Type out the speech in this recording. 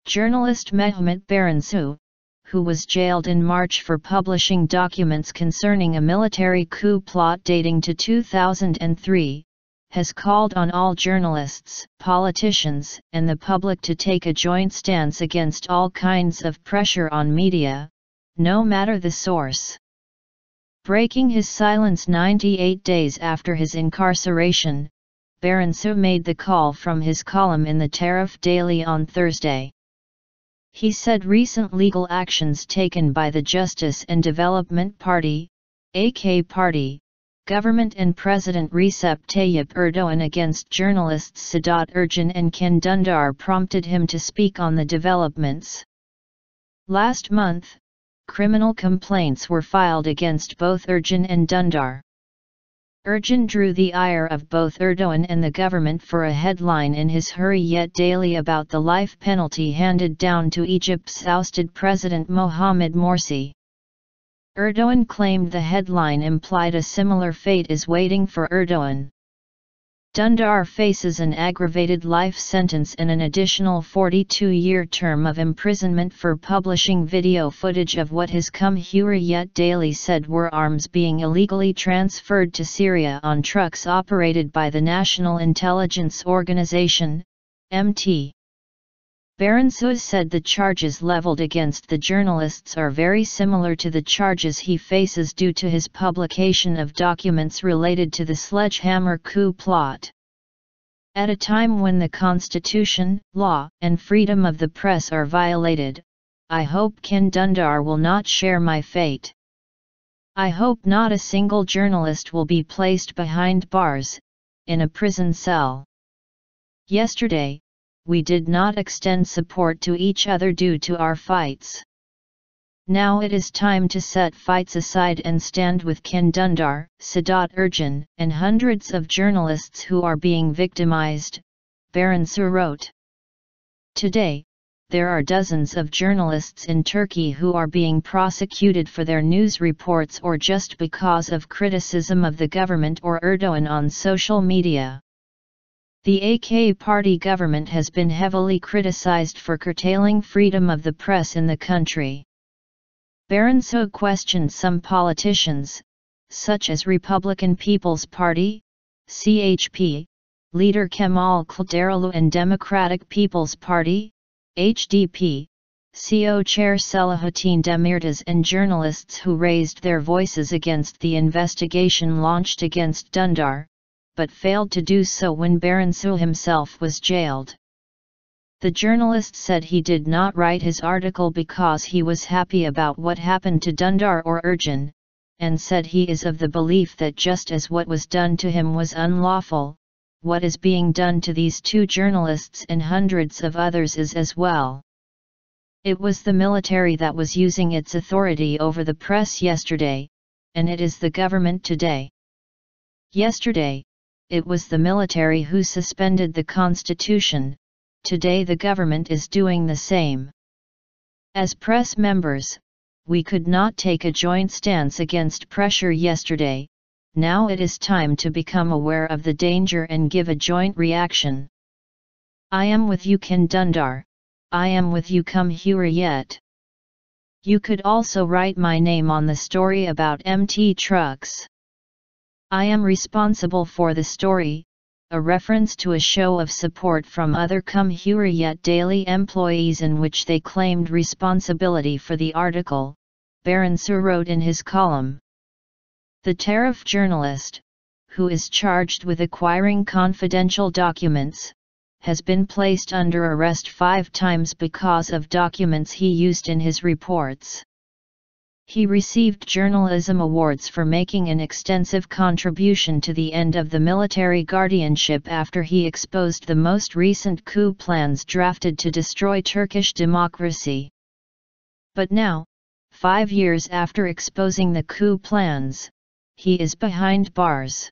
Journalist Mehmet Baransu, who was jailed in March for publishing documents concerning a military coup plot dating to 2003, has called on all journalists, politicians, and the public to take a joint stance against all kinds of pressure on media, no matter the source. Breaking his silence 98 days after his incarceration, Baransu made the call from his column in the Taraf daily on Thursday. He said recent legal actions taken by the Justice and Development Party, AK Party, government and President Recep Tayyip Erdoğan against journalists Sedat, Ergin and Dündar prompted him to speak on the developments. Last month, criminal complaints were filed against both Ergin and Dündar. Ergin drew the ire of both Erdoğan and the government for a headline in his Hürriyet daily about the life penalty handed down to Egypt's ousted President Mohammed Morsi. Erdoğan claimed the headline implied a similar fate is waiting for Erdoğan. Dündar faces an aggravated life sentence and an additional 42-year term of imprisonment for publishing video footage of what his Cumhuriyet daily said were arms being illegally transferred to Syria on trucks operated by the National Intelligence Organization, MT. Baransu said the charges leveled against the journalists are very similar to the charges he faces due to his publication of documents related to the sledgehammer coup plot. At a time when the constitution, law, and freedom of the press are violated, I hope Dündar will not share my fate. I hope not a single journalist will be placed behind bars, in a prison cell. Yesterday, we did not extend support to each other due to our fights. Now it is time to set fights aside and stand with Dündar, Sedat, Ergin, and hundreds of journalists who are being victimized, Baransu wrote. Today, there are dozens of journalists in Turkey who are being prosecuted for their news reports or just because of criticism of the government or Erdoğan on social media. The AK party government has been heavily criticized for curtailing freedom of the press in the country. Baransu questioned some politicians, such as Republican People's Party, CHP, leader Kemal Kılıçdaroğlu and Democratic People's Party, HDP, CO Chair Selahattin Demirtas and journalists who raised their voices against the investigation launched against Dündar, but failed to do so when Baransu himself was jailed. The journalist said he did not write his article because he was happy about what happened to Dündar or Ergin, and said he is of the belief that just as what was done to him was unlawful, what is being done to these two journalists and hundreds of others is as well. It was the military that was using its authority over the press yesterday, and it is the government today. Yesterday, it was the military who suspended the constitution. Today the government is doing the same. As press members, we could not take a joint stance against pressure yesterday. Now it is time to become aware of the danger and give a joint reaction. I am with you Dündar. I am with you Hürriyet. You could also write my name on the story about MT trucks. I am responsible for the story, a reference to a show of support from other Cumhuriyet daily employees in which they claimed responsibility for the article, Baransu wrote in his column. The Taraf journalist, who is charged with acquiring confidential documents, has been placed under arrest 5 times because of documents he used in his reports. He received journalism awards for making an extensive contribution to the end of the military guardianship after he exposed the most recent coup plans drafted to destroy Turkish democracy. But now, 5 years after exposing the coup plans, he is behind bars.